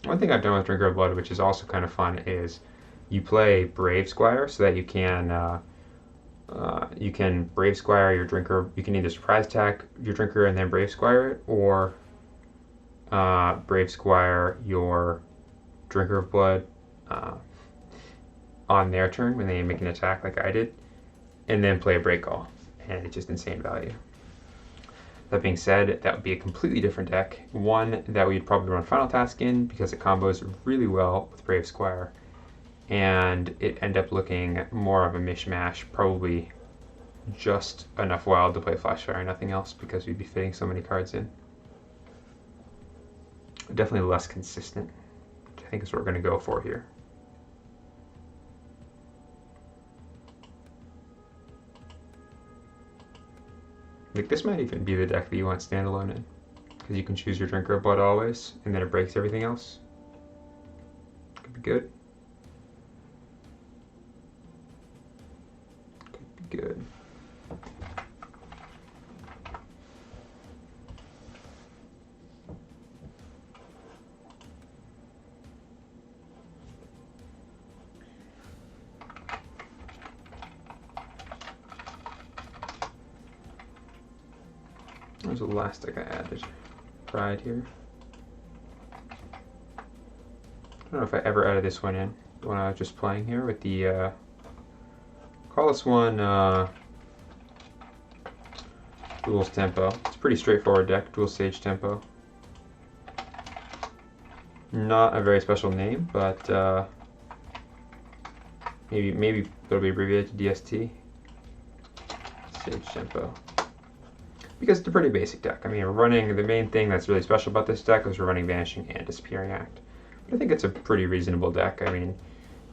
One thing I've done with Drinker of Blood, which is also kind of fun, is you play Brave Squire so that you can Brave Squire your Drinker. You can either surprise attack your Drinker and then Brave Squire it, or Brave Squire your Drinker of Blood on their turn when they make an attack like I did, and then play a Breakall, and it's just insane value. That being said, that would be a completely different deck, one that we'd probably run Final Task in because it combos really well with Brave Squire, and it end up looking more of a mishmash, probably just enough wild to play Flashfire and nothing else because we'd be fitting so many cards in. Definitely less consistent, which I think is what we're going to go for here. Like, this might even be the deck that you want standalone in, because you can choose your Drinker of Blood always, and then it breaks everything else. Could be good. Could be good. There's the last deck I added. Pride here. I don't know if I ever added this one in. The one I was just playing here with the call this one Duel's Tempo. It's a pretty straightforward deck, Dual Stage Tempo. Not a very special name, but maybe it'll be abbreviated to DST. Stage Tempo. Because it's a pretty basic deck. I mean, we're running, the main thing that's really special about this deck is we're running Vanishing and Disappearing Act. But I think it's a pretty reasonable deck. I mean,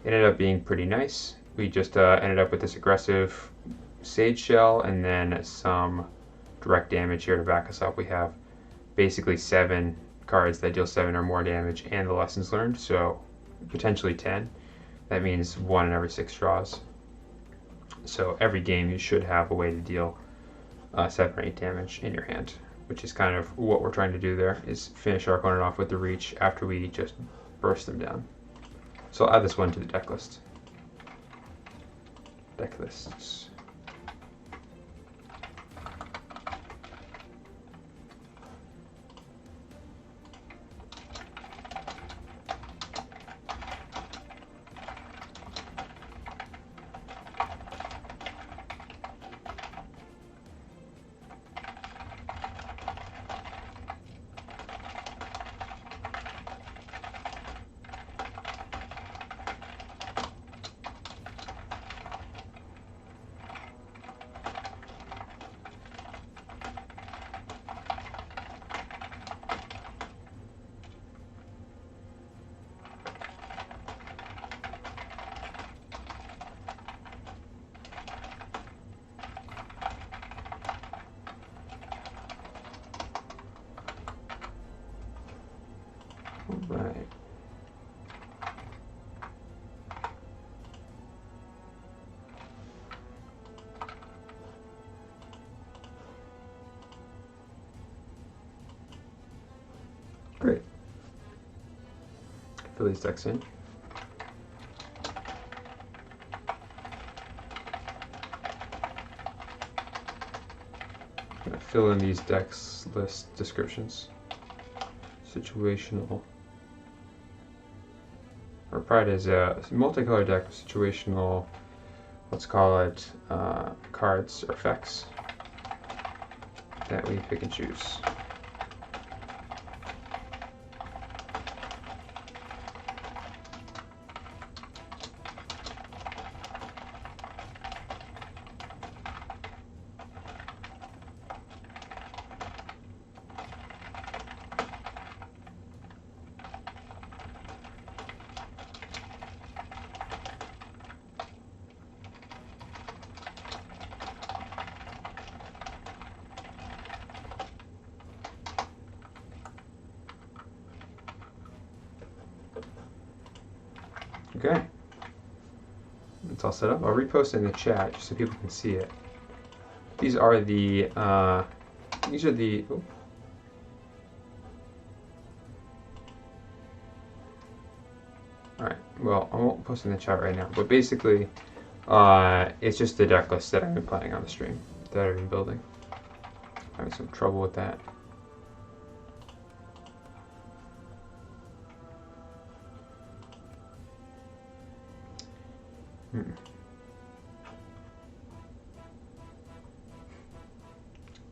it ended up being pretty nice. We just ended up with this aggressive Sage Shell and then some direct damage here to back us up. We have basically 7 cards that deal 7 or more damage and the lessons learned, so potentially 10. That means 1 in every 6 draws. So every game you should have a way to deal 7 or 8 damage in your hand, which is kind of what we're trying to do there, is finish our opponent off with the reach after we just burst them down. So I'll add this one to the deck list. Deck lists. Right. Great. Fill these decks in. I'm going to fill in these decks list descriptions. Situational. Our Pride is a multicolored deck with situational, let's call it, cards or effects that we pick and choose. Okay, it's all set up. I'll repost it in the chat just so people can see it. These are the oh. Alright, well, I won't post it in the chat right now, but basically it's just the deck list that I've been playing on the stream, that I've been building. I'm having some trouble with that.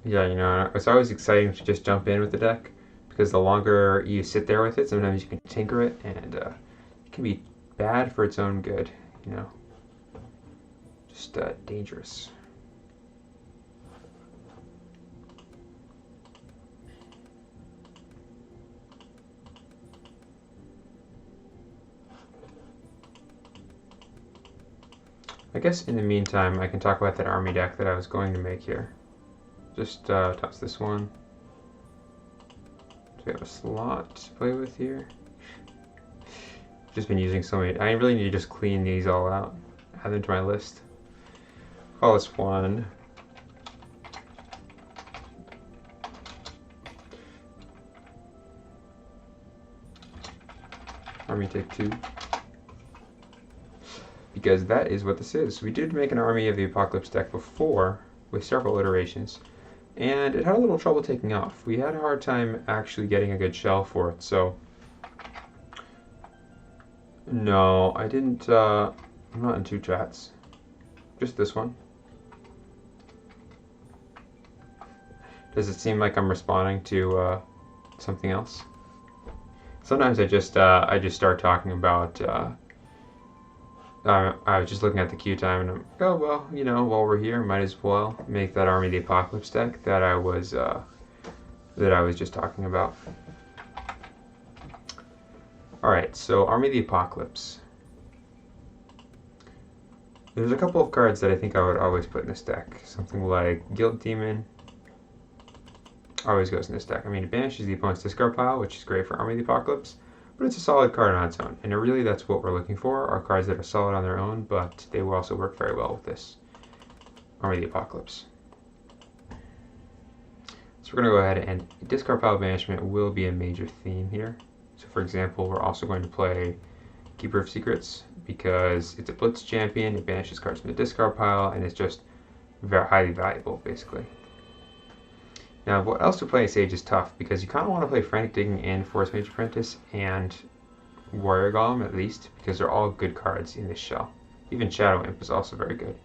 Yeah, you know, it's always exciting to just jump in with the deck, because the longer you sit there with it, sometimes you can tinker it, and it can be bad for its own good, you know, just dangerous. I guess in the meantime, I can talk about that army deck that I was going to make here. Just toss this one. So we have a slot to play with here. Just been using so many. I really need to just clean these all out. Add them to my list. Call this one. Army take 2. Because that is what this is. We did make an Army of the Apocalypse deck before with several iterations, and it had a little trouble taking off. We had a hard time actually getting a good shell for it, so no, I didn't, I'm not in 2 chats. Just this one. Does it seem like I'm responding to something else? Sometimes I just start talking about I was just looking at the queue time and I'm like, oh well, you know, while we're here, might as well make that Army of the Apocalypse deck that I was just talking about. All right, so Army of the Apocalypse. There's a couple of cards that I think I would always put in this deck. Something like Guilt Demon always goes in this deck. I mean, it banishes the opponent's discard pile, which is great for Army of the Apocalypse, but it's a solid card on its own. And really, that's what we're looking for, are cards that are solid on their own, but they will also work very well with this Army of the Apocalypse. So we're going to go ahead and discard pile banishment will be a major theme here. So for example, we're also going to play Keeper of Secrets because it's a Blitz champion, it banishes cards from the discard pile, and it's just very highly valuable, basically. Now, what else to play in Sage is tough because you kind of want to play Frantic Digging and Force Mage Apprentice and Warrior Golem at least, because they're all good cards in this shell. Even Shadow Imp is also very good.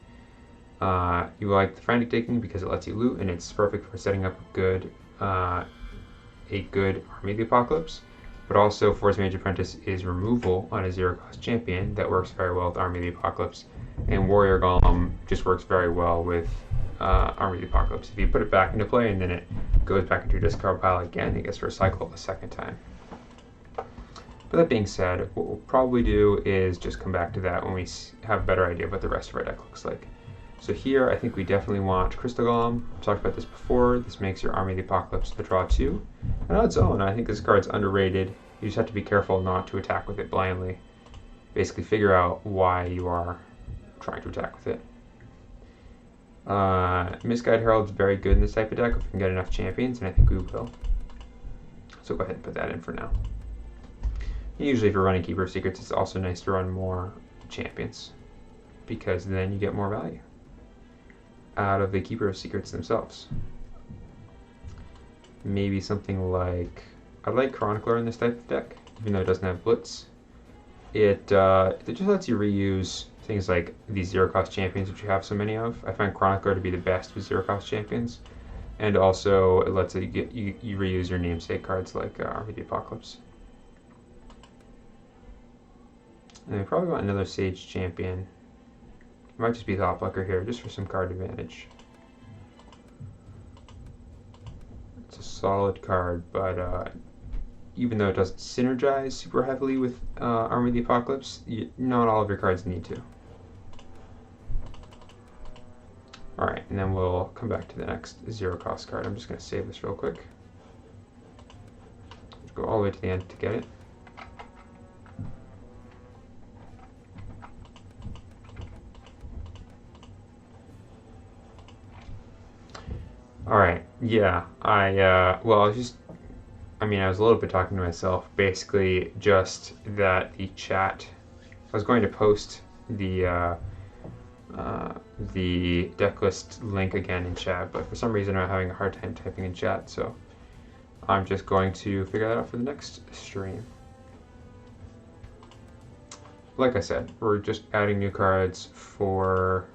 You like the Frantic Digging because it lets you loot, and it's perfect for setting up a good Army of the Apocalypse. But also, Force Mage Apprentice is removal on a 0-cost champion that works very well with Army of the Apocalypse, and Warrior Golem just works very well with Army of the Apocalypse. If you put it back into play and then it goes back into your discard pile again, it gets recycled a second time. But that being said, what we'll probably do is just come back to that when we have a better idea of what the rest of our deck looks like. So here, I think we definitely want Crystal Golem. I've talked about this before. This makes your Army of the Apocalypse a draw 2. And on its own, I think this card's underrated. You just have to be careful not to attack with it blindly. Basically, figure out why you are trying to attack with it. Misguided Herald's very good in this type of deck if we can get enough champions, and I think we will. So go ahead and put that in for now. And usually, if you're running Keeper of Secrets, it's also nice to run more champions because then you get more value out of the Keeper of Secrets themselves. Maybe something like, I like Chronicler in this type of deck, even though it doesn't have Blitz. It just lets you reuse things like these 0-cost champions, which you have so many of. I find Chronicler to be the best with 0-cost champions, and also it lets you reuse your namesake cards like Army of the Apocalypse. And we probably want another Sage champion. It might just be Thoughtplucker here, just for some card advantage. It's a solid card, but even though it doesn't synergize super heavily with Army of the Apocalypse, not all of your cards need to. Alright, and then we'll come back to the next 0-cost card. I'm just going to save this real quick. Let's go all the way to the end to get it. Alright, yeah, I was a little bit talking to myself, basically just that the chat, I was going to post the deck list link again in chat, but for some reason I'm having a hard time typing in chat, so I'm just going to figure that out for the next stream. Like I said, we're just adding new cards for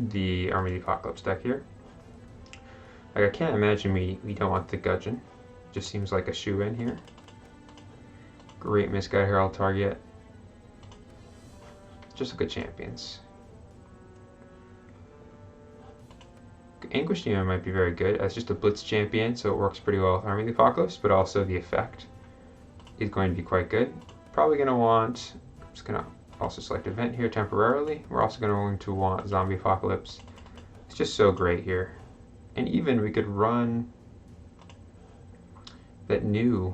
the Army of the Apocalypse deck here. Like, I can't imagine we don't want the Gudgeon. Just seems like a shoe-in here. Great Misguided Herald target. Just look at champions. Anguish Demon might be very good as just a Blitz champion, so it works pretty well with Army of the Apocalypse, but also the effect is going to be quite good. Probably going to want, I'm just going to also select Event here temporarily. We're also going to want Zombie Apocalypse. It's just so great here. And even we could run that new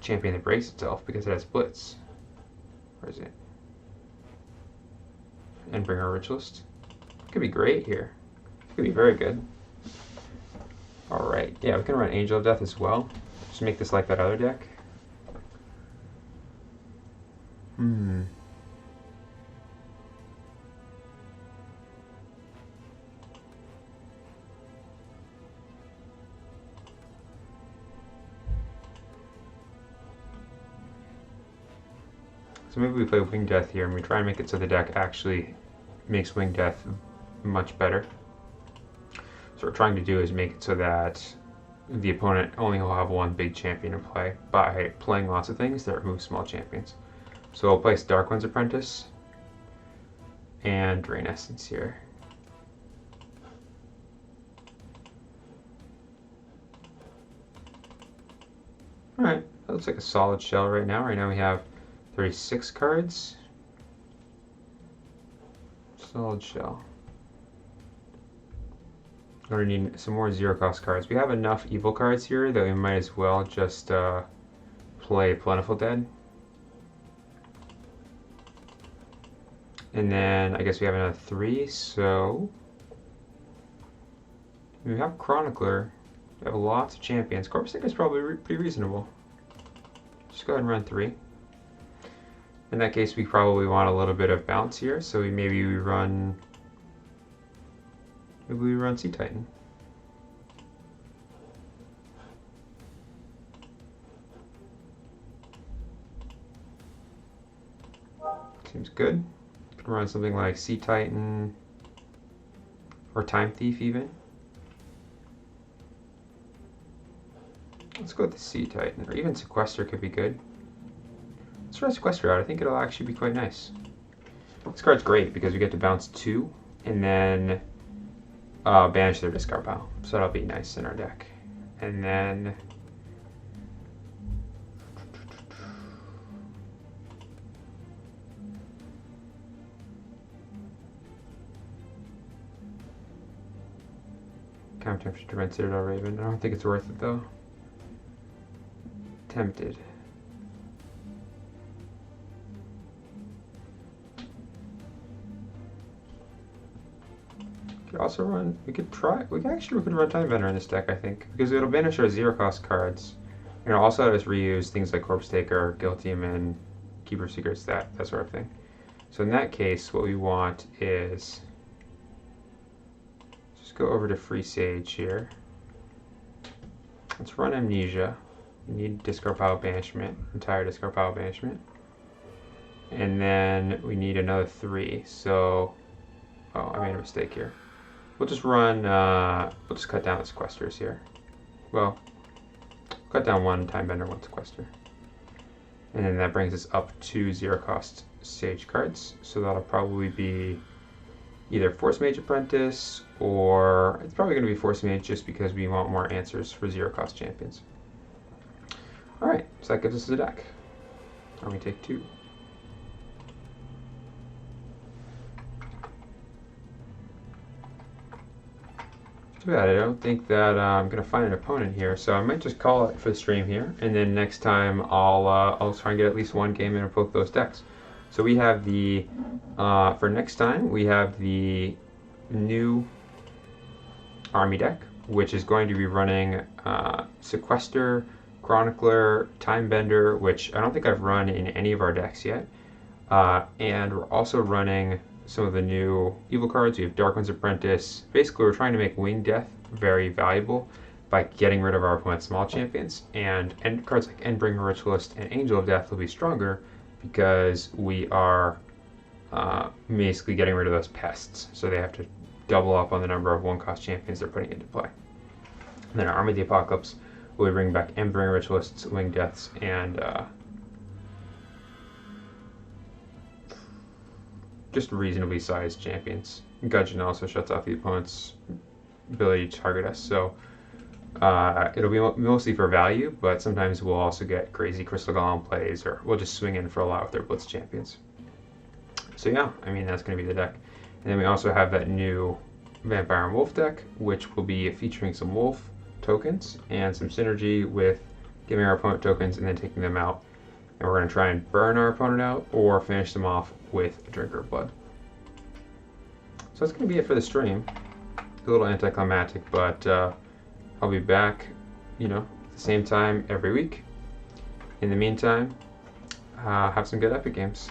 champion that breaks itself because it has Blitz. Where is it? And bring our Ritualist. Could be great here. Could be very good. Alright, yeah, we can run Angel of Death as well. Just make this like that other deck. So maybe we play Winged Death here and we try and make it so the deck actually makes Winged Death much better. So what we're trying to do is make it so that the opponent only will have one big champion in play by playing lots of things that remove small champions. So we'll place Darkone's Apprentice and Drain Essence here. Alright, that looks like a solid shell right now. Right now we have 36 cards. Solid Shell. We're going to need some more zero cost cards. We have enough evil cards here that we might as well just play Plentiful Dead. And then I guess we have another 3, so we have Chronicler. We have lots of champions. Corpse Sticker is probably pretty reasonable. Just go ahead and run 3. In that case, we probably want a little bit of bounce here, so maybe we run Sea Titan. Seems good. Could run something like Sea Titan or Time Thief even. Let's go with the Sea Titan, or even Sequester could be good. Let's try Sequester out. I think it'll actually be quite nice. This card's great because we get to bounce 2 and then banish their discard pile. So that'll be nice in our deck. And then kind of tempted to run Citadel Raven. I don't think it's worth it though. Tempted. Could also run. We could run Time Bender in this deck, I think, because it'll banish our zero cost cards. And it'll also let us reuse things like Corpse Taker, Guilty Demon, Keeper of Secrets, that sort of thing. So in that case, what we want is just go over to Free Sage here. Let's run Amnesia. We need discard pile banishment, entire discard pile banishment. And then we need another 3. So, oh, I made a mistake here. We'll just run, we'll just cut down the Sequesters here. Well, cut down 1 Time Bender, 1 Sequester. And then that brings us up to zero cost Sage cards. So that'll probably be either Force Mage Apprentice, or it's probably going to be Force Mage just because we want more answers for zero cost champions. Alright, so that gives us a deck. And we take 2. Too bad, I don't think that I'm going to find an opponent here, so I might just call it for the stream here, and then next time I'll try and get at least 1 game in both those decks. So we have the, for next time, we have the new army deck, which is going to be running Sequester, Chronicler, Time Bender, which I don't think I've run in any of our decks yet. And we're also running some of the new evil cards. We have Dark One's Apprentice. Basically, we're trying to make Winged Death very valuable by getting rid of our opponent's small champions. And cards like Endbringer Ritualist and Angel of Death will be stronger because we are basically getting rid of those pests. So they have to double up on the number of 1-cost champions they're putting into play. And then our Army of the Apocalypse, we bring back Endbringer Ritualists, Winged Deaths, and just reasonably sized champions. Gudgeon also shuts off the opponent's ability to target us, so it'll be mostly for value, but sometimes we'll also get crazy Crystal Golem plays, or we'll just swing in for a lot with their Blitz champions. So yeah, I mean, that's going to be the deck. And then we also have that new Vampire and Wolf deck, which will be featuring some Wolf tokens and some synergy with giving our opponent tokens and then taking them out. And we're going to try and burn our opponent out or finish them off with a Drinker of Blood. So that's going to be it for the stream. A little anticlimactic, but I'll be back, at the same time every week. In the meantime, have some good Epic games.